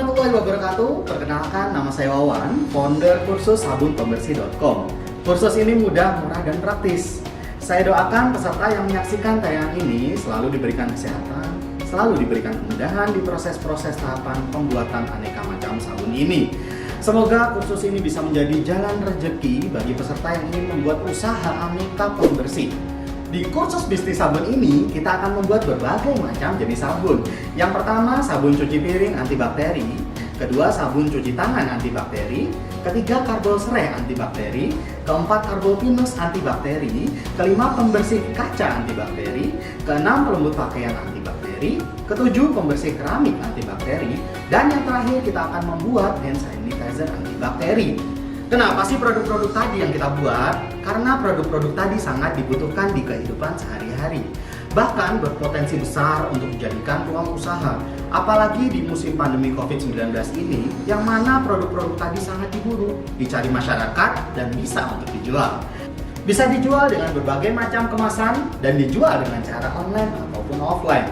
warahmatullahi wabarakatuh. Perkenalkan, nama saya Wawan, founder kursus sabunpembersih.com. Kursus ini mudah, murah, dan praktis. Saya doakan peserta yang menyaksikan tayangan ini selalu diberikan kesehatan, selalu diberikan kemudahan di proses-proses tahapan pembuatan aneka macam sabun ini. Semoga kursus ini bisa menjadi jalan rezeki bagi peserta yang ingin membuat usaha aneka pembersih. Di kursus bisnis sabun ini, kita akan membuat berbagai macam jenis sabun. Yang pertama, sabun cuci piring antibakteri. Kedua, sabun cuci tangan antibakteri. Ketiga, karbol serai antibakteri. Keempat, karbol pinus antibakteri. Kelima, pembersih kaca antibakteri. Keenam, pelembut pakaian antibakteri. Ketujuh, pembersih keramik antibakteri. Dan yang terakhir, kita akan membuat hand sanitizer antibakteri. Kenapa sih produk-produk tadi yang kita buat? Karena produk-produk tadi sangat dibutuhkan di kehidupan sehari-hari. Bahkan berpotensi besar untuk dijadikan peluang usaha. Apalagi di musim pandemi COVID-19 ini, yang mana produk-produk tadi sangat diburu, dicari masyarakat, dan bisa untuk dijual. Bisa dijual dengan berbagai macam kemasan, dan dijual dengan cara online ataupun offline.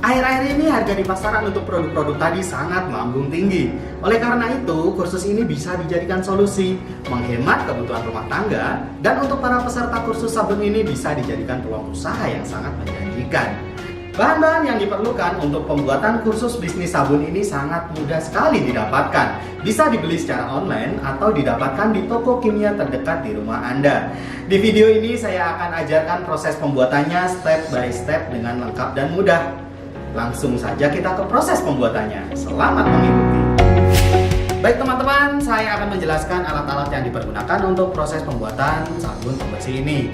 Akhir-akhir ini harga di pasaran untuk produk-produk tadi sangat melambung tinggi. Oleh karena itu, kursus ini bisa dijadikan solusi, menghemat kebutuhan rumah tangga, dan untuk para peserta kursus sabun ini bisa dijadikan peluang usaha yang sangat menjanjikan. Bahan-bahan yang diperlukan untuk pembuatan kursus bisnis sabun ini sangat mudah sekali didapatkan. Bisa dibeli secara online atau didapatkan di toko kimia terdekat di rumah Anda. Di video ini saya akan ajarkan proses pembuatannya step by step dengan lengkap dan mudah. Langsung saja kita ke proses pembuatannya. Selamat mengikuti. Baik teman-teman, saya akan menjelaskan alat-alat yang dipergunakan untuk proses pembuatan sabun pembersih ini.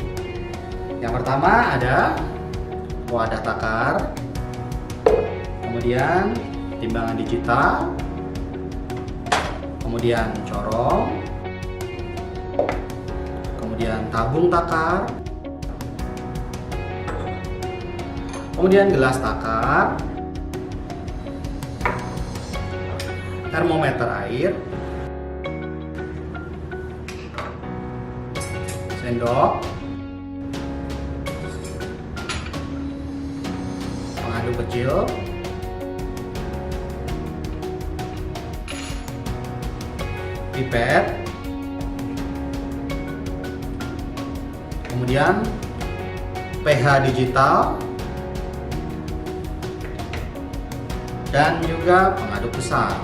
Yang pertama ada wadah takar, kemudian timbangan digital, kemudian corong, kemudian tabung takar, kemudian gelas takar, termometer air, sendok, pengaduk kecil, pipet, kemudian pH digital, dan juga pengaduk besar.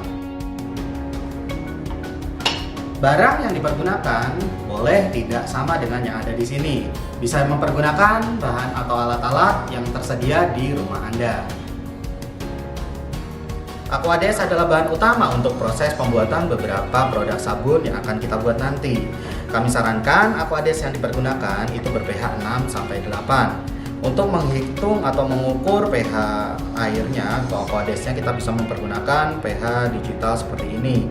Barang yang dipergunakan boleh tidak sama dengan yang ada di sini. Bisa mempergunakan bahan atau alat-alat yang tersedia di rumah Anda. Aquades adalah bahan utama untuk proses pembuatan beberapa produk sabun yang akan kita buat nanti. Kami sarankan Aquades yang dipergunakan itu ber-pH 6-8. Untuk menghitung atau mengukur pH airnya atau Aquadesnya, kita bisa mempergunakan pH digital seperti ini.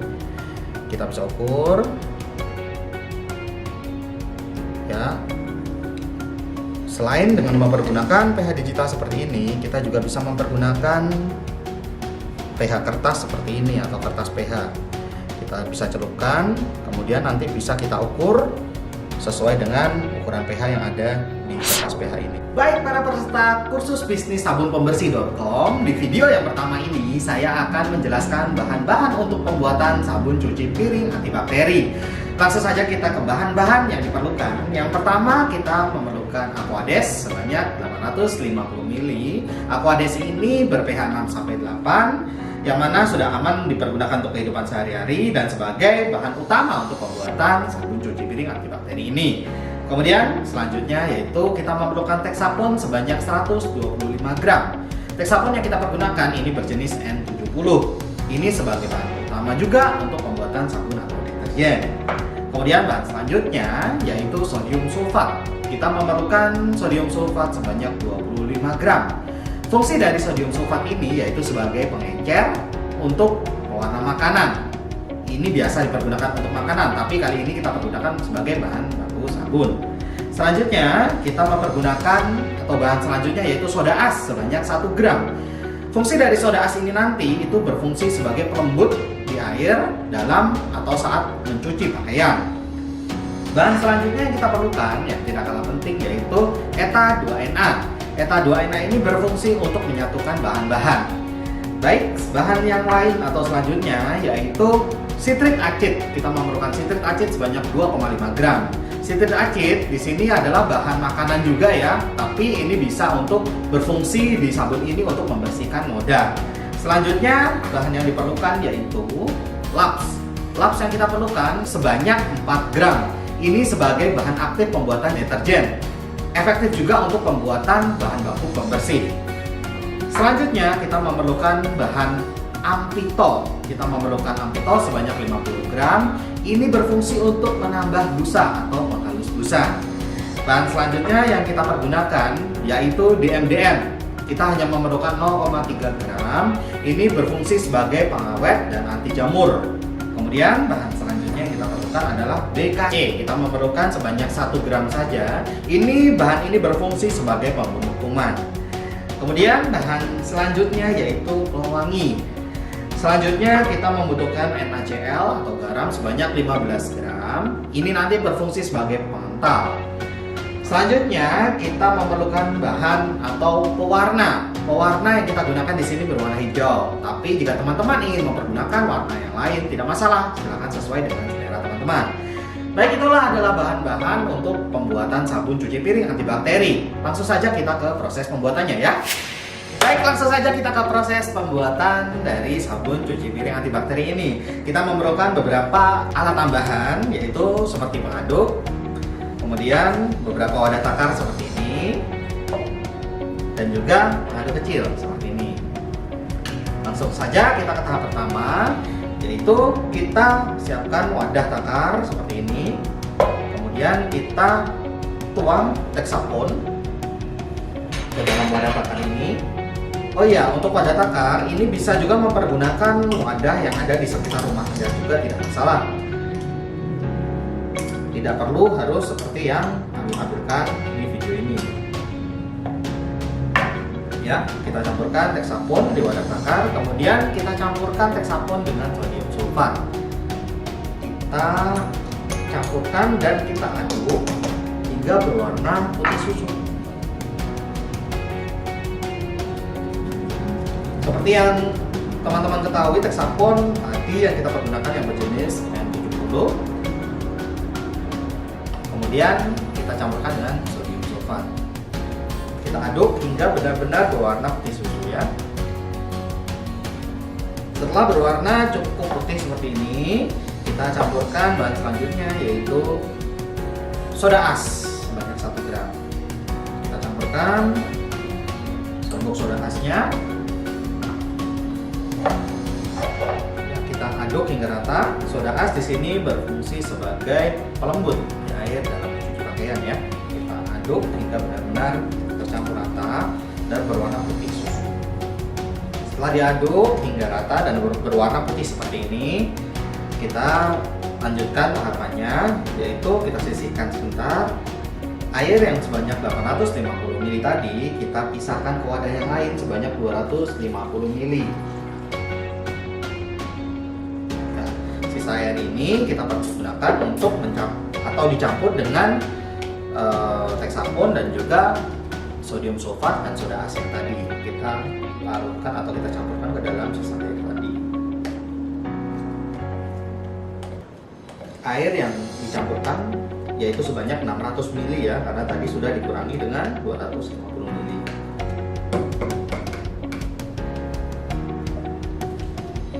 Kita bisa ukur ya. Selain dengan mempergunakan pH digital seperti ini, kita juga bisa mempergunakan pH kertas seperti ini atau kertas pH. Kita bisa celupkan, kemudian nanti bisa kita ukur sesuai dengan ukuran pH yang ada di kertas pH ini. Baik para peserta kursus bisnis sabunpembersih.com, di video yang pertama ini saya akan menjelaskan bahan-bahan untuk pembuatan sabun cuci piring antibakteri. Langsung saja kita ke bahan-bahan yang diperlukan. Yang pertama kita memerlukan Aquades sebanyak 850 ml. Aquades ini ber-pH 6-8, yang mana sudah aman dipergunakan untuk kehidupan sehari-hari dan sebagai bahan utama untuk pembuatan sabun cuci piring antibakteri ini. Kemudian selanjutnya yaitu kita memerlukan Texapon sebanyak 125 gram. Texapon yang kita pergunakan ini berjenis N70. Ini sebagai bahan utama juga untuk pembuatan sabun atau deterjen. Kemudian bahan selanjutnya yaitu sodium sulfat. Kita memerlukan sodium sulfat sebanyak 25 gram. Fungsi dari sodium sulfat ini yaitu sebagai pengencer untuk pewarna makanan. Ini biasa dipergunakan untuk makanan, tapi kali ini kita pergunakan sebagai bahan baku sabun. Selanjutnya kita mempergunakan atau bahan selanjutnya yaitu soda as sebanyak 1 gram. Fungsi dari soda as ini nanti itu berfungsi sebagai pelembut di air dalam atau saat mencuci pakaian. Bahan selanjutnya yang kita perlukan yang tidak kalah penting yaitu ETA 2NA. ETA 2NA ini berfungsi untuk menyatukan bahan-bahan. Baik, bahan yang lain atau selanjutnya yaitu sitrik acid. Kita memerlukan sitrik acid sebanyak 2,5 gram. Sitrik acid di sini adalah bahan makanan juga ya, tapi ini bisa untuk berfungsi di sabun ini untuk membersihkan noda. Selanjutnya bahan yang diperlukan yaitu laps. Laps yang kita perlukan sebanyak 4 gram. Ini sebagai bahan aktif pembuatan deterjen. Efektif juga untuk pembuatan bahan baku pembersih. Selanjutnya kita memerlukan bahan amfitol. Kita memerlukan amfitol sebanyak 50 gram. Ini berfungsi untuk menambah busa atau menghalus busa. Bahan selanjutnya yang kita pergunakan yaitu DMDM. Kita hanya memerlukan 0,3 gram. Ini berfungsi sebagai pengawet dan anti jamur. Kemudian bahan selanjutnya yang kita perlukan adalah BKE. Kita memerlukan sebanyak 1 gram saja. Bahan ini berfungsi sebagai pembunuh kuman. Kemudian bahan selanjutnya yaitu pewangi. Selanjutnya kita membutuhkan NaCl atau garam sebanyak 15 gram. Ini nanti berfungsi sebagai pengental. Selanjutnya kita memerlukan bahan atau pewarna. Pewarna yang kita gunakan di sini berwarna hijau. Tapi jika teman-teman ingin mempergunakan warna yang lain tidak masalah. Silakan sesuai dengan selera teman-teman. Baik, itulah adalah bahan-bahan untuk pembuatan sabun cuci piring antibakteri. Langsung saja kita ke proses pembuatannya ya. Baik, langsung saja kita ke proses pembuatan dari sabun cuci piring antibakteri ini. Kita memerlukan beberapa alat tambahan, yaitu seperti pengaduk, kemudian beberapa wadah takar seperti ini, dan juga pengaduk kecil seperti ini. Langsung saja kita ke tahap pertama, yaitu kita siapkan wadah takar seperti ini. Kemudian kita tuang hexapon ke dalam wadah takar ini. Oh iya, untuk wadah takar ini bisa juga mempergunakan wadah yang ada di sekitar rumah Anda juga, tidak masalah. Tidak perlu harus seperti yang kami tampilkan di video ini. Ya, kita campurkan hexapon di wadah takar, kemudian kita campurkan hexapon dengan sodium sulfat. Kita campurkan dan kita aduk hingga berwarna putih susu. Seperti yang teman-teman ketahui, hexapon tadi yang kita pergunakan yang berjenis N70. Kemudian kita campurkan dengan sodium sulfat. Kita aduk hingga benar-benar berwarna putih susu ya. Setelah berwarna cukup putih seperti ini, kita campurkan bahan selanjutnya yaitu soda as sebanyak 1 gram. Kita campurkan untuk soda asnya. Ya, kita aduk hingga rata. Soda as di sini berfungsi sebagai pelembut di air dalam mencuci pakaian ya. Kita aduk hingga benar-benar tercampur rata dan berwarna putih susu. Setelah diaduk hingga rata dan berwarna putih seperti ini, kita lanjutkan tahapannya, yaitu kita sisihkan sebentar. Air yang sebanyak 850 ml tadi kita pisahkan ke wadah yang lain sebanyak 250 ml. Nah, sisa air ini kita pergunakan untuk dicampur dengan hexapon dan juga sodium sulfat dan soda as yang tadi kita larutkan atau kita campurkan ke dalam sisa air tadi. Air yang dicampurkan yaitu sebanyak 600 ml ya, karena tadi sudah dikurangi dengan 250 ml.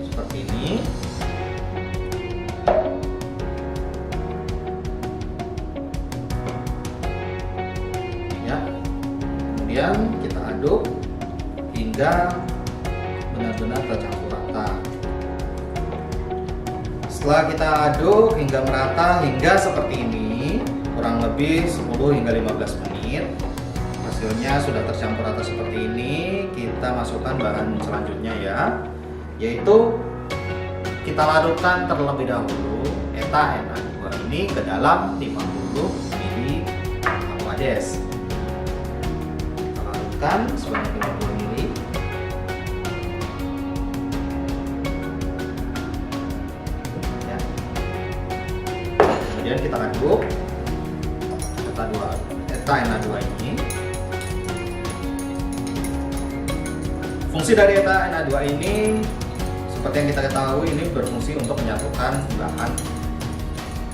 Seperti ini. Ya. Kemudian kita aduk hingga benar-benar tercampur rata. Setelah kita aduk hingga merata hingga seperti ini, kurang lebih 10 hingga 15 menit, hasilnya sudah tercampur rata seperti ini. Kita masukkan bahan selanjutnya ya, yaitu kita larutkan terlebih dahulu eta Na2 ini ke dalam 50 ml Aquades. Kita larutkan sebanyak 50 ml. Kemudian kita aduk eta Na2 ini Fungsi dari ETA Na2 ini seperti yang kita ketahui ini berfungsi untuk menyatukan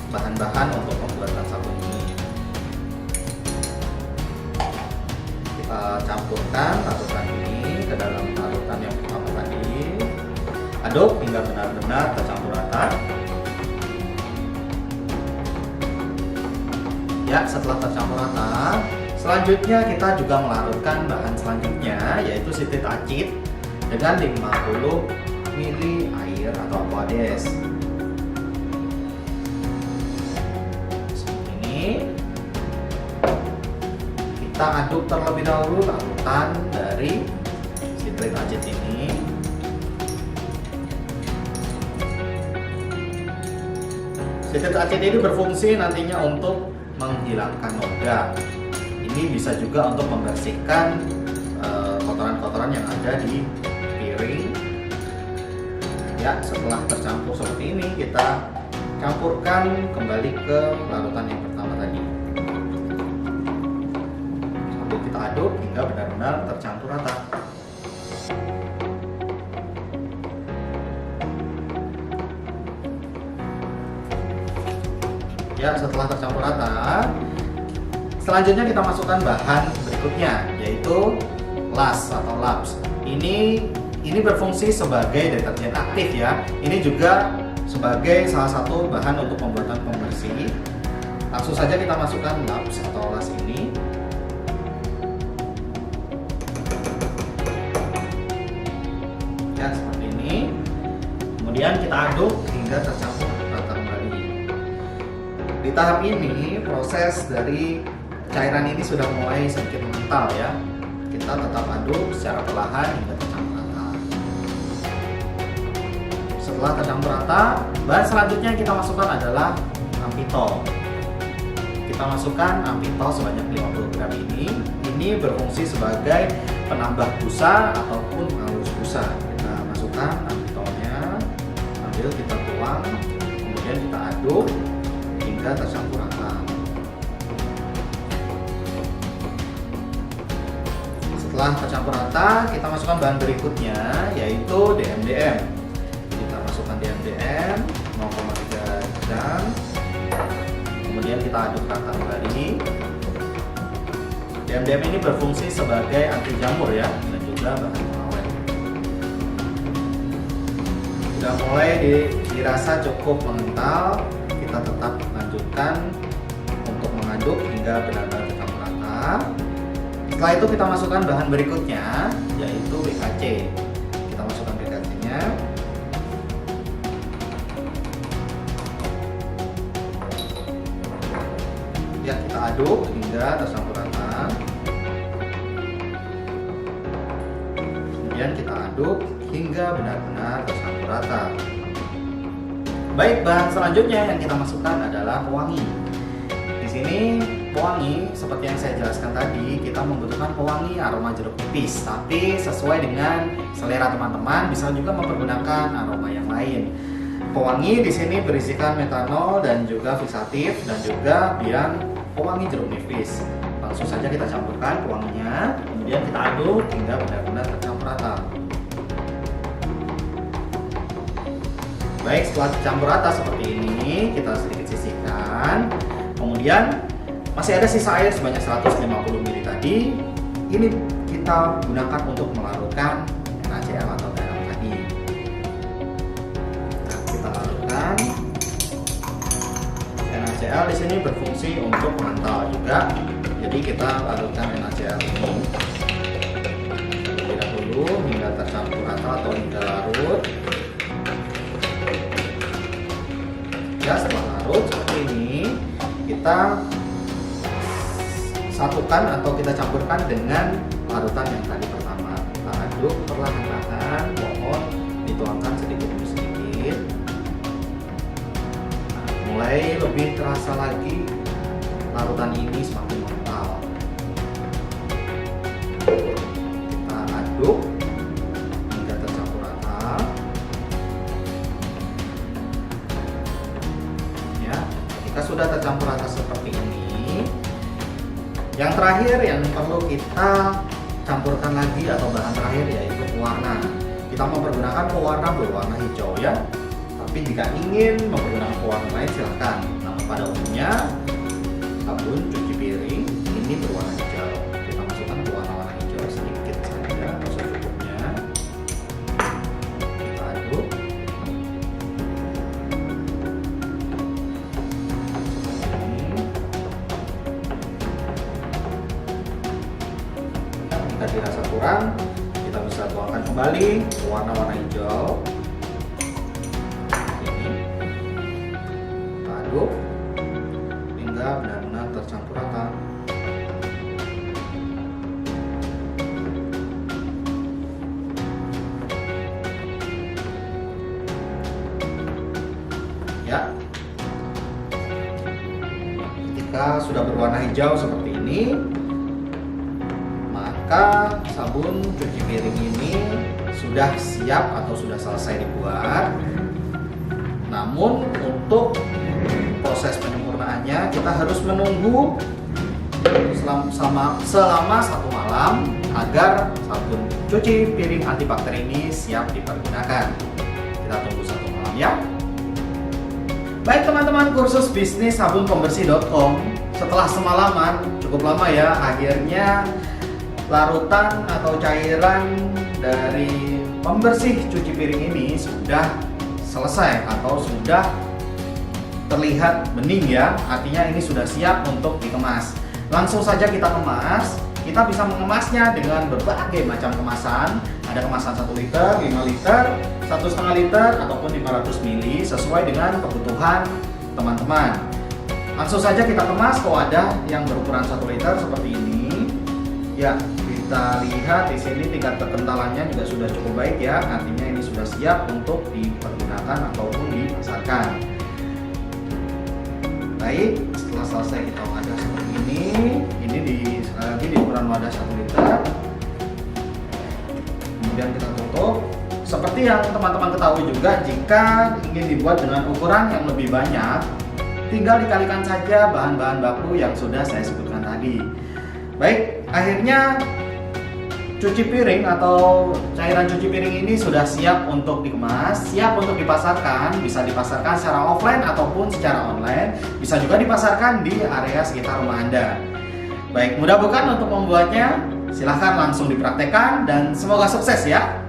bahan-bahan untuk pembuatan sabun ini. Kita campurkan larutan ini ke dalam larutan yang pertama tadi. Aduk hingga benar-benar tercampur rata. Ya, setelah tercampur rata, selanjutnya kita juga melarutkan bahan selanjutnya, yaitu sitit acid dengan 50 ml air atau aquades. Seperti ini. Kita aduk terlebih dahulu larutan dari sitit acid ini. Sitit acid ini berfungsi nantinya untuk menghilangkan noda. Ini bisa juga untuk membersihkan kotoran-kotoran yang ada di piring. Ya, setelah tercampur seperti ini, kita campurkan kembali ke larutan yang pertama tadi. Sambil kita aduk hingga benar-benar tercampur rata. Ya, setelah tercampur rata, selanjutnya kita masukkan bahan berikutnya, yaitu las atau labs. Ini berfungsi sebagai deterjen aktif ya. Ini juga sebagai salah satu bahan untuk pembuatan pembersih. Langsung saja kita masukkan labs atau las ini. Ya, seperti ini. Kemudian kita aduk hingga tercampur rata kembali. Di tahap ini proses dari cairan ini sudah mulai sedikit mengental ya. Kita tetap aduk secara perlahan hingga tercampur rata. Setelah tercampur rata, bahan selanjutnya yang kita masukkan adalah ampitol. Kita masukkan ampitol sebanyak 50 gram ini. Ini berfungsi sebagai penambah busa ataupun penghalus busa. Kita masukkan ampitolnya, sambil kita tuang, kemudian kita aduk hingga tercampur rata. Setelah tercampur rata, kita masukkan bahan berikutnya, yaitu DMDM. Kita masukkan DMDM 0,3 gram, kemudian kita aduk rata kembali. DMDM ini berfungsi sebagai anti jamur ya, dan juga bahan pengawet. Sudah mulai dirasa cukup mengental, kita tetap lanjutkan untuk mengaduk hingga benar-benar tercampur rata. Setelah itu kita masukkan bahan berikutnya, yaitu BKC. Kita masukkan BKC-nya. Ya, kita aduk hingga tercampur rata. Kemudian kita aduk hingga benar-benar tercampur rata. Baik, bahan selanjutnya yang kita masukkan adalah pewangi. Di sini pewangi seperti yang saya jelaskan tadi, kita membutuhkan pewangi aroma jeruk nipis, tapi sesuai dengan selera teman-teman, bisa juga mempergunakan aroma yang lain. Pewangi di sini berisikan metanol dan juga fixatif dan juga biang pewangi jeruk nipis. Langsung saja kita campurkan pewanginya, kemudian kita aduk hingga benar-benar tercampur rata. Baik, setelah tercampur rata seperti ini, kita sedikit sisihkan. Kemudian masih ada sisa air sebanyak 150 ml tadi. Ini kita gunakan untuk melarutkan NaCl atau garam tadi. Nah, kita larutkan. NaCl di sini berfungsi untuk mengental juga. Jadi kita larutkan NaCl ini terlebih dahulu hingga tercampur rata atau hingga larut. Ya, setelah larut seperti ini, kita satukan atau kita campurkan dengan larutan yang tadi pertama. Kita aduk perlahan-lahan, mohon dituangkan sedikit demi sedikit. Nah, mulai lebih terasa lagi larutan ini semakin mengental. Kita aduk hingga tercampur rata. Ya, ketika sudah tercampur rata seperti ini, yang terakhir yang perlu kita campurkan lagi atau bahan terakhir yaitu pewarna. Kita mempergunakan pewarna berwarna hijau ya. Tapi jika ingin mempergunakan pewarna lain silahkan. Namun pada umumnya sabun cuci piring ini berwarna hijau. Kita masukkan pewarna hijau sedikit saja, secukupnya. Kita aduk. Jika dirasa kurang, kita bisa tuangkan kembali warna-warna hijau. Ini kita aduk hingga benar-benar tercampur rata. Ya, ketika sudah berwarna hijau seperti ini, maka sabun cuci piring ini sudah siap atau sudah selesai dibuat. Namun untuk proses penyempurnaannya kita harus menunggu selama 1 malam agar sabun cuci piring antibakteri ini siap dipergunakan. Kita tunggu 1 malam ya. Baik teman-teman kursus bisnis sabunpembersih.com, setelah semalaman cukup lama ya, akhirnya larutan atau cairan dari pembersih cuci piring ini sudah selesai atau sudah terlihat bening ya, artinya ini sudah siap untuk dikemas. Langsung saja kita kemas. Kita bisa mengemasnya dengan berbagai macam kemasan. Ada kemasan 1 liter, 5 liter, 1,5 liter, ataupun 500 ml sesuai dengan kebutuhan teman-teman. Langsung saja kita kemas ke wadah yang berukuran 1 liter seperti ini. Ya, kita lihat di sini tingkat kekentalannya juga sudah cukup baik ya, artinya ini sudah siap untuk dipergunakan ataupun dipasarkan. Baik, setelah selesai kita wadah seperti ini sekali lagi di ukuran wadah 1 liter. Kemudian kita tutup. Seperti yang teman-teman ketahui juga, jika ingin dibuat dengan ukuran yang lebih banyak, tinggal dikalikan saja bahan-bahan baku yang sudah saya sebutkan tadi. Baik, akhirnya cuci piring atau cairan cuci piring ini sudah siap untuk dikemas, siap untuk dipasarkan. Bisa dipasarkan secara offline ataupun secara online. Bisa juga dipasarkan di area sekitar rumah Anda. Baik, mudah bukan untuk membuatnya? Silahkan langsung dipraktekkan dan semoga sukses ya.